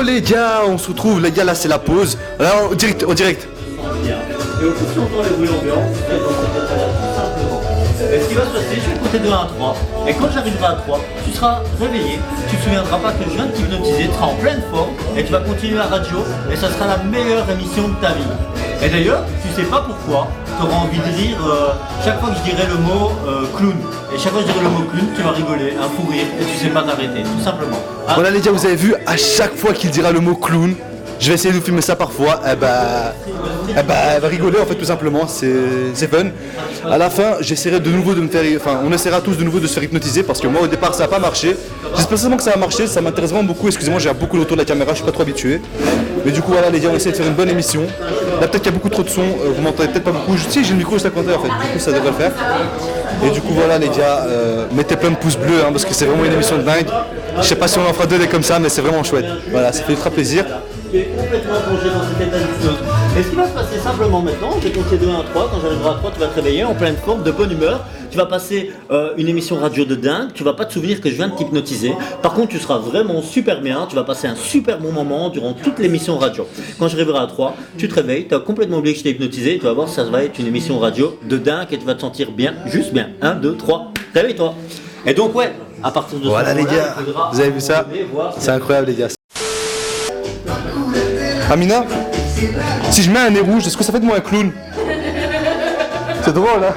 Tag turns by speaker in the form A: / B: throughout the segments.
A: Bon les gars, on se retrouve, les gars, là c'est la pause. Là, au direct.
B: Et au coup, si on entend les bruits ambiants, ce qui va se passer, je vais compter de 1 à 3. Et quand j'arriverai à 3, tu seras réveillé, tu te souviendras pas que je viens de t'hypnotiser, tu seras en pleine forme et tu vas continuer la radio et ça sera la meilleure émission de ta vie. Et d'ailleurs, tu sais pas pourquoi, tu auras envie de rire chaque fois que je dirai le mot clown. Et chaque fois que je dirai le mot clown, tu vas rigoler, un fou rire et tu sais pas t'arrêter, tout simplement. Hein?
A: Voilà les gars, vous avez vu, à chaque fois qu'il dira le mot clown, je vais essayer de vous filmer ça parfois, elle va rigoler en fait tout simplement, c'est fun. À la fin, j'essaierai de nouveau de me faire, on essaiera tous de nouveau de se faire hypnotiser parce que moi au départ ça n'a pas marché. J'espère seulement que ça va marcher, ça m'intéresse vraiment beaucoup, excusez-moi j'ai beaucoup autour de la caméra, je suis pas trop habitué. Mais du coup voilà les gars, on essaie de faire une bonne émission. Là peut-être qu'il y a beaucoup trop de son, vous m'entendez peut-être pas beaucoup, si j'ai le micro juste à côté en fait, du coup ça devrait le faire. Et du coup voilà les gars, mettez plein de pouces bleus parce que c'est vraiment une émission de dingue. Je sais pas si on en fera 2 comme ça mais c'est vraiment chouette. Voilà, ça fait ultra plaisir.
B: Tu es complètement plongé dans cet état d'hypnose. Et ce qui va se passer simplement maintenant, je vais compter de 1 à 3, quand j'arriverai à 3, tu vas te réveiller en pleine forme, de bonne humeur, tu vas passer une émission radio de dingue, tu vas pas te souvenir que je viens de t'hypnotiser, par contre tu seras vraiment super bien, tu vas passer un super bon moment durant toute l'émission radio. Quand j'arriverai à 3, tu te réveilles, tu as complètement oublié que je t'ai hypnotisé, tu vas voir ça va être une émission radio de dingue et tu vas te sentir bien, juste bien. 1, 2, 3, réveille-toi. Et donc ouais, à partir de
A: voilà les gars, vous avez vu ça? C'est incroyable les gars. Amina, si je mets un nez rouge, est-ce que ça fait de moi un clown? C'est drôle, hein?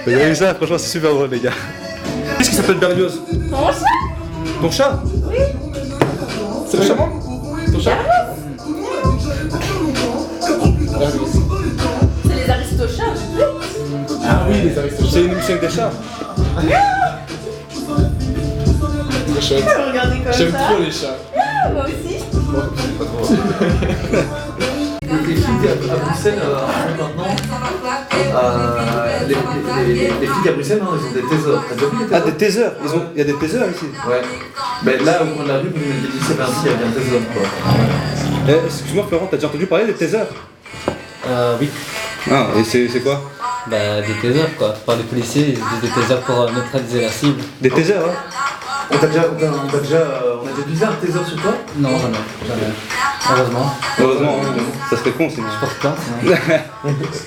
A: Vous avez vu ça? Franchement, c'est super drôle, les gars. Qu'est-ce qui s'appelle Berlioz?
C: Mon chat?
A: Ton chat?
C: Oui.
A: C'est le chat? Ton chat?
C: C'est les aristochats.
A: Ah oui, les aristochats. C'est une émission avec des chats.
C: Regardez comme
D: J'aime
C: ça.
D: trop les chats.
C: Ah, moi aussi.
D: Les filles à Bruxelles, maintenant, les filles à Bruxelles, non, ils ont des taiseurs. T'as déjà vu les
A: Ah,
D: taiseurs?
A: des taisers. Il y a des tasers ici.
D: Ouais. Ben là, au coin de la rue, vous m'avez dit, c'est Vinci avec un taser, quoi.
A: Excuse-moi, Florent, t'as déjà entendu parler des tasers?
E: Oui,
A: Ah, et c'est quoi?
E: bah des tasers quoi. Par les policiers, ils utilisent des tasers pour neutraliser la cible.
A: Des tasers, hein?
D: On a déjà utilisé un taser sur toi?
E: Non, jamais. Heureusement.
A: Heureusement, ça serait con sinon.
E: Je porte plainte,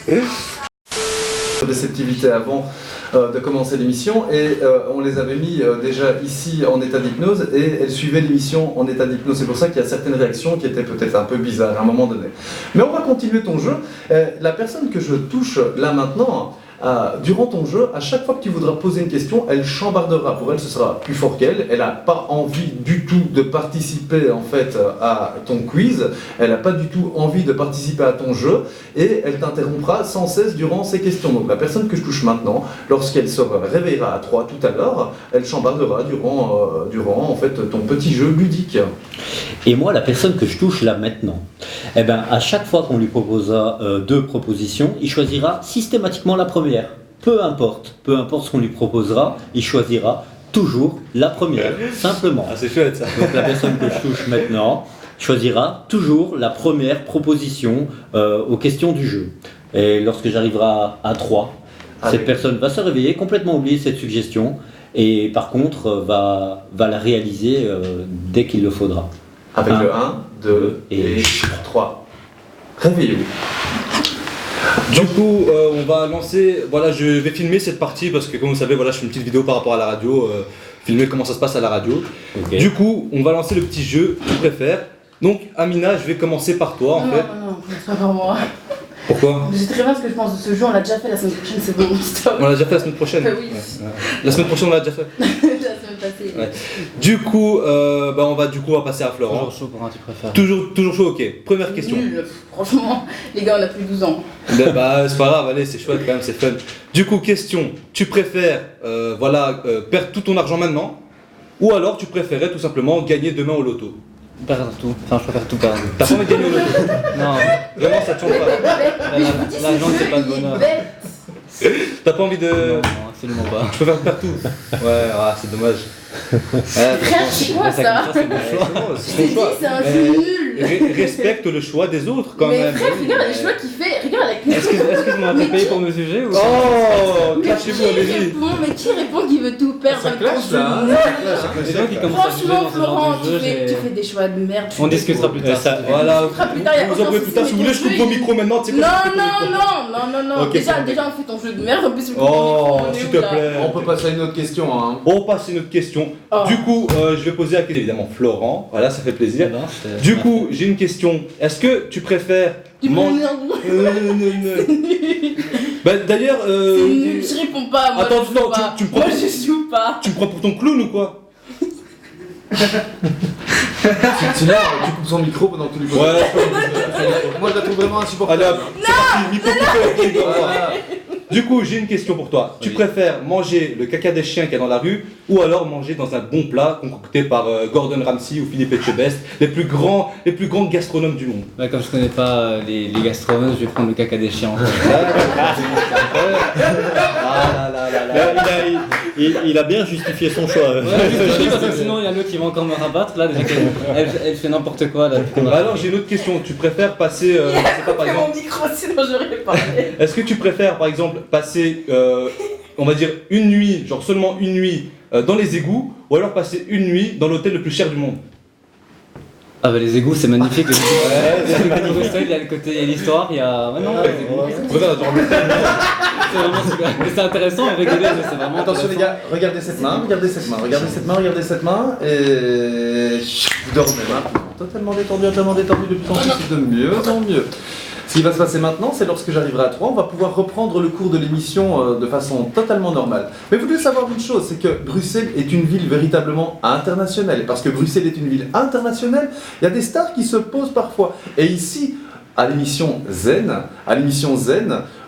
E: sinon.
D: Réceptivité avant de commencer l'émission et on les avait mis déjà ici en état d'hypnose et elles suivaient l'émission en état d'hypnose. C'est pour ça qu'il y a certaines réactions qui étaient peut-être un peu bizarres à un moment donné. Mais on va continuer ton jeu. La personne que je touche là maintenant, durant ton jeu, à chaque fois que tu voudras poser une question, elle chambardera. Pour elle, ce sera plus fort qu'elle. Elle n'a pas envie du tout de participer en fait à ton quiz. Elle n'a pas du tout envie de participer à ton jeu et elle t'interrompra sans cesse durant ces questions. Donc la personne que je touche maintenant, lorsqu'elle se réveillera à 3 tout à l'heure, elle chambardera durant en fait ton petit jeu ludique.
B: Et moi, la personne que je touche là maintenant, eh ben, à chaque fois qu'on lui proposera 2 propositions, il choisira systématiquement la première. Peu importe ce qu'on lui proposera, il choisira toujours la première, simplement.
A: Ah, c'est chouette ça.
B: Donc la personne que je touche maintenant choisira toujours la première proposition aux questions du jeu. Et lorsque j'arriverai à 3, cette personne va se réveiller, complètement oublier cette suggestion, et par contre va la réaliser dès qu'il le faudra.
D: Avec le 1, 2 et 3. Réveillez-vous.
A: Du coup, on va lancer. Voilà, je vais filmer cette partie parce que, comme vous savez, voilà, je fais une petite vidéo par rapport à la radio, filmer comment ça se passe à la radio.
B: Okay.
A: Du coup, on va lancer le petit jeu que tu préfères. Donc, Amina, je vais commencer par toi en fait.
C: Non, c'est pas par moi.
A: Pourquoi?
C: Je sais très bien ce que je pense de ce jeu, on l'a déjà fait la semaine prochaine, c'est bon, stop.
A: On l'a déjà fait la semaine prochaine.
C: Oui.
A: Ouais. La semaine prochaine, on l'a déjà fait.
C: La semaine passée.
A: Ouais. Du coup, on va passer à Florent.
E: Toujours chaud pour un tu préfères.
A: Toujours chaud, ok. Première question.
C: Nul. Franchement, les gars, on a plus de 12 ans.
A: C'est pas grave, allez, c'est chouette quand même, c'est fun. Du coup, question, tu préfères perdre tout ton argent maintenant ou alors tu préférais tout simplement gagner demain au loto?
E: Perdre tout. Enfin, je préfère tout perdre.
A: T'as pas envie de gagner au loto?
E: Non,
A: Vraiment, ça te change pas.
E: l'argent c'est pas le bonheur.
A: T'as pas envie de.
E: Non, absolument pas.
A: Je préfère perdre tout. Ouais, c'est dommage.
C: Frère, c'est quoi ça?
E: C'est mon choix.
A: C'est
C: Je t'ai
A: ton
C: dit,
A: choix.
C: c'est un jeu nul.
A: Respecte le choix des autres quand
C: Mais
A: même.
C: frère, regarde les choix qu'il fait. Regarde
E: Excuse-moi, t'as payé pour me juger ou
A: Oh,
C: Mais
A: cachez-vous,
C: qui
A: allez-y.
C: répond Mais qui répond qui veut tout perdre
D: Ça
C: avec
D: clash,
C: ton
D: là,
C: jeu?
E: Les gens qui commencent à juger
C: Franchement,
E: dans ce genre
C: Florent,
E: de jeu,
C: tu fais des choix de merde.
E: On discutera plus tard.
A: Voilà,
C: Plus tard, y a
A: vous en
C: aucun
A: pourrez plus tard. Si vous voulez, je coupe vos micros maintenant. Tu sais
C: Non,
A: quoi,
C: non.
A: Ok,
C: Déjà,
A: c'est bon.
C: déjà, on fait ton jeu de merde. En plus,
A: Oh,
C: on est
A: s'il
C: où,
A: te
C: là
A: plaît.
D: On peut passer à une autre question. Hein.
A: On passe à une autre question.
C: Oh.
A: Du coup, je vais poser la question évidemment Florent. Voilà, ça fait plaisir. Du coup, j'ai une question. Est-ce que tu préfères manger Bah, d'ailleurs,
C: Je réponds pas, moi.
A: Attends,
C: je
A: non,
C: joue pas.
A: tu me prends-
C: Moi, je joue pas.
A: tu me prends pour ton clown ou quoi?
D: Sinon, tu coupes son micro pendant que tu lui poses.
A: Ouais.
D: Moi, je la trouve vraiment insupportable.
A: Allez hop, c'est parti, micro coupé.
D: Voilà.
A: Du coup, j'ai une question pour toi. Tu préfères manger le caca des chiens qu'il y a dans la rue ou alors manger dans un bon plat concocté par Gordon Ramsay ou Philippe Etchebest, les plus grands gastronomes du monde?
E: Bah, comme je connais pas les gastronomes, je vais prendre le caca des chiens.
B: Il a bien justifié son choix.
E: Parce que sinon il y a l'autre qui va encore me rabattre là, déjà elle fait n'importe quoi là.
A: Alors j'ai une autre question. Tu préfères passer, je sais pas par
C: Fais
A: exemple,
C: mon micro, sinon j'aurais parlé.
A: est-ce que tu préfères par exemple passer, on va dire une nuit, genre seulement une nuit dans les égouts, ou alors passer une nuit dans l'hôtel le plus cher du monde?
E: Ah bah les égouts c'est magnifique. Les égouts. Bruxelles, il y a le côté, il y a l'histoire, il y a. Ouais, non, les égouts.
A: Tu préfères genre le-
E: C'est vraiment super. Mais c'est intéressant à rigoler, c'est vraiment.
D: Attention les gars, regardez cette main, regardez cette main, regardez cette main, regardez cette main, et vous dormez maintenant. Totalement détendu, de plus en plus, c'est de mieux en mieux. Ce qui va se passer maintenant, c'est lorsque j'arriverai à 3, on va pouvoir reprendre le cours de l'émission de façon totalement normale. Mais vous devez savoir une chose, c'est que Bruxelles est une ville véritablement internationale. Et parce que Bruxelles est une ville internationale, il y a des stars qui se posent parfois. Et ici, à l'émission Zen,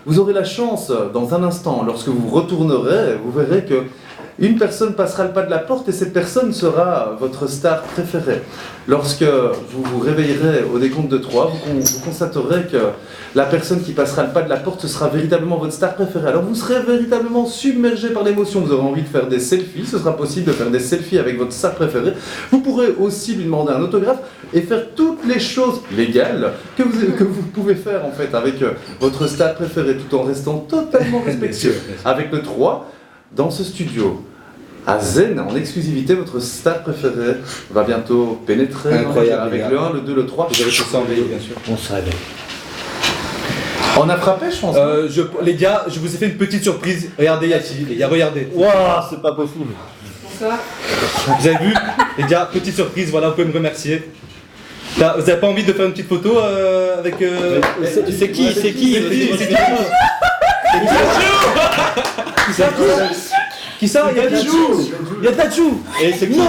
D: vous aurez la chance, dans un instant, lorsque vous retournerez, vous verrez que une personne passera le pas de la porte et cette personne sera votre star préférée. Lorsque vous vous réveillerez au décompte de 3, vous constaterez que la personne qui passera le pas de la porte, ce sera véritablement votre star préférée. Alors vous serez véritablement submergé par l'émotion, vous aurez envie de faire des selfies, ce sera possible de faire des selfies avec votre star préférée. Vous pourrez aussi lui demander un autographe et faire toutes les choses légales que vous pouvez faire en fait avec votre star préférée tout en restant totalement respectueux. Avec le 3, dans ce studio, à Zen, en exclusivité, votre star préférée va bientôt pénétrer.
A: Incroyable,
D: Avec
A: les
D: le
A: gars.
D: 1, le 2, le 3.
A: Vous avez tout ça en vidéo, bien sûr.
B: On se réveille.
D: On a frappé, je pense.
A: Les gars, je vous ai fait une petite surprise. Regardez Yati, les gars, regardez.
B: Waouh, c'est pas possible.
A: Vous avez vu? Les gars, petite surprise, voilà, vous pouvez me remercier. Vous avez pas envie de faire une petite photo avec...
B: C'est qui
A: Qui ça? Il y a Dadju! Il y a Dadju!
B: Et c'est qui?
A: Non!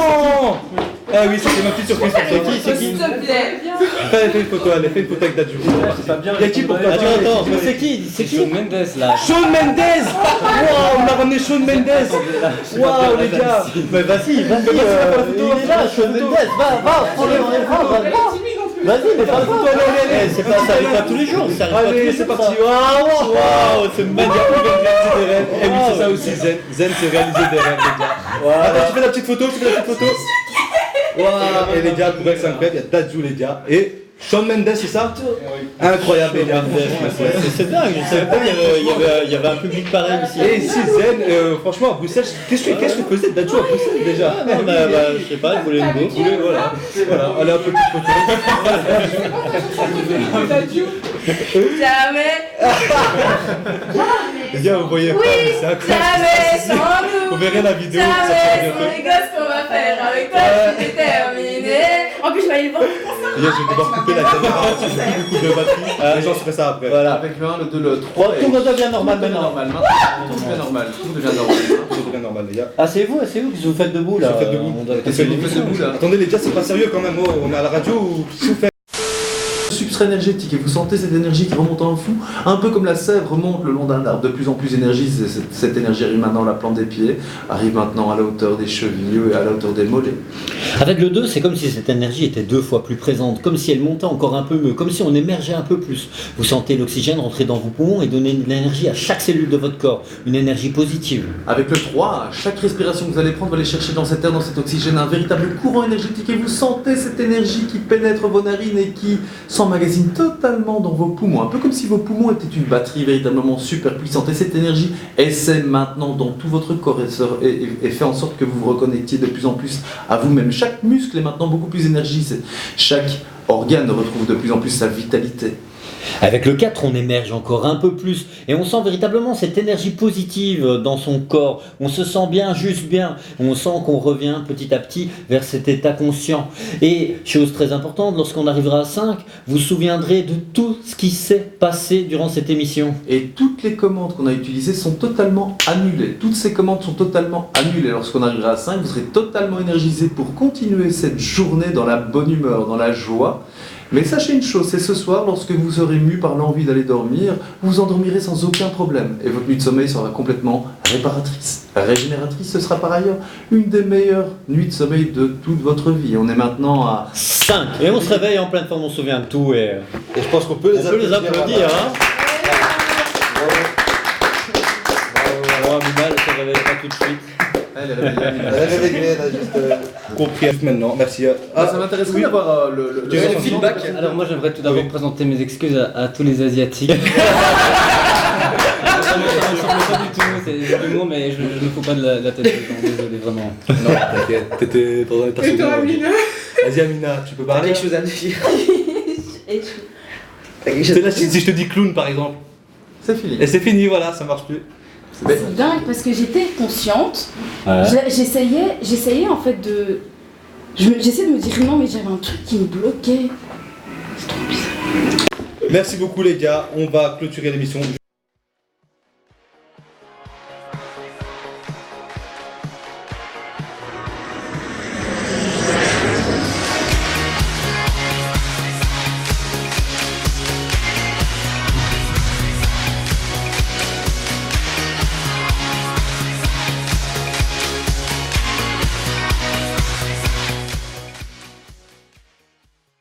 A: Ah oui, c'était ma petite surprise pour toi.
B: C'est qui?
C: S'il te plaît.
A: Fais une photo, allez, fais une photo avec Dadju.
E: C'est pas bien.
A: Il y a qui pour toi?
B: Attends, mais c'est qui?
E: C'est Shawn Mendes là.
A: Shawn Mendes! Waouh, on a ramené Shawn Mendes! Waouh, les gars!
B: Mais vas-y, il est là, Shawn Mendes, va, prends-le, vas-y, mais pas le photo, allez, ça arrive pas tous les jours, ça arrive pas tous
A: Allez,
B: les
A: c'est
B: jours,
A: parti!
B: ça.
A: Waouh!
B: C'est magnifique.
A: Et oui, c'est ça aussi, Zen. Zen, c'est réaliser des rêves, les gars. Attends, tu fais la petite photo, Waouh! Et les gars, pour c'est incroyable, il y a Dadju, les gars. Et Shawn Mendes, c'est ça? Incroyable, les gars.
B: C'est dingue, je savais pas qu'il y avait un public pareil ici.
A: Et ici, Zen, franchement, à Bruxelles, qu'est-ce que faisait Dadju à Bruxelles déjà?
B: Non, bah, je sais pas, il voulait une go.
A: Voilà, allez, un petite photo.
C: Jamais.
A: Les gars, vous voyez pas, c'est incroyable.
C: Jamais sans nous.
A: Vous verrez la vidéo, ça sera
C: Jamais
A: bientôt.
C: sans les gosses qu'on va faire avec toi, c'est terminé. En plus, je vais aller le voir.
A: Les gars, je vais devoir couper la caméra, parce que j'ai beaucoup de batterie. Les gens se feraient ça après.
B: Voilà.
D: Avec le 1, le 2, le 3.
B: Tout redevient normal
D: Tout devient
B: maintenant.
D: normal. Tout devient normal. Tout devient normal.
A: C'est bien normal, les gars.
B: Ah, c'est vous que vous faites debout là.
A: Vous faites debout.
B: On doit-
D: Qu'est-ce que vous faites debout là?
A: Attendez, les gars, c'est pas sérieux quand même. Oh, on est à la radio ou qu'est-ce que vous faites?
D: Substrat énergétique et vous sentez cette énergie qui remonte en vous, un peu comme la sève remonte le long d'un arbre, de plus en plus d'énergie, cette énergie arrive maintenant à la plante des pieds, arrive maintenant à la hauteur des chevilles et à la hauteur des mollets.
B: Avec le 2, c'est comme si cette énergie était 2 fois plus présente, comme si elle montait encore un peu mieux, comme si on émergeait un peu plus. Vous sentez l'oxygène rentrer dans vos poumons et donner de l'énergie à chaque cellule de votre corps, une énergie positive.
D: Avec le 3, chaque respiration que vous allez prendre va aller chercher dans cet air, dans cet oxygène, un véritable courant énergétique et vous sentez cette énergie qui pénètre vos narines et qui s'emmagasine totalement dans vos poumons. Un peu comme si vos poumons étaient une batterie véritablement super puissante. Et cette énergie essaie maintenant dans tout votre corps et fait en sorte que vous vous reconnectiez de plus en plus à vous-même. Chaque muscle est maintenant beaucoup plus énergisé. Chaque organe retrouve de plus en plus sa vitalité.
B: Avec le 4, on émerge encore un peu plus et on sent véritablement cette énergie positive dans son corps. On se sent bien, juste bien. On sent qu'on revient petit à petit vers cet état conscient. Et, chose très importante, lorsqu'on arrivera à 5, vous vous souviendrez de tout ce qui s'est passé durant cette émission.
D: Et toutes les commandes qu'on a utilisées sont totalement annulées. Toutes ces commandes sont totalement annulées. Lorsqu'on arrivera à 5, vous serez totalement énergisé pour continuer cette journée dans la bonne humeur, dans la joie. Mais sachez une chose, c'est ce soir, lorsque vous serez mu par l'envie d'aller dormir, vous vous endormirez sans aucun problème. Et votre nuit de sommeil sera complètement réparatrice, régénératrice. Ce sera par ailleurs une des meilleures nuits de sommeil de toute votre vie. On est maintenant à
B: 5. Et on se réveille en pleine forme, on se souvient de tout et
A: Et je pense qu'on peut les applaudir.
B: hein. Bravo, Amina, elle se réveille pas tout de suite.
D: Elle est réveillée.
A: Elle est réveillée, elle a juste compris maintenant. Merci.
D: Ça m'intéresserait d'avoir
E: Tu veux le feedback? Alors moi j'aimerais tout d'abord présenter mes excuses à tous les Asiatiques. Ça me semble pas du tout, c'est de l'humour mais je ne fous pas de la tête, désolé vraiment.
A: Non, t'inquiète, t'étais dans un état
C: Et toi, Amina?
A: Vas-y Amina, tu peux parler.
F: quelque chose à me dire.
A: C'est là si je te dis clown par exemple.
D: C'est fini.
A: Et c'est fini, voilà, ça marche plus.
C: C'est dingue parce que j'étais consciente. J'essayais en fait de. J'essayais de me dire non, mais j'avais un truc qui me bloquait. C'est trop bizarre.
A: Merci beaucoup les gars, on va clôturer l'émission.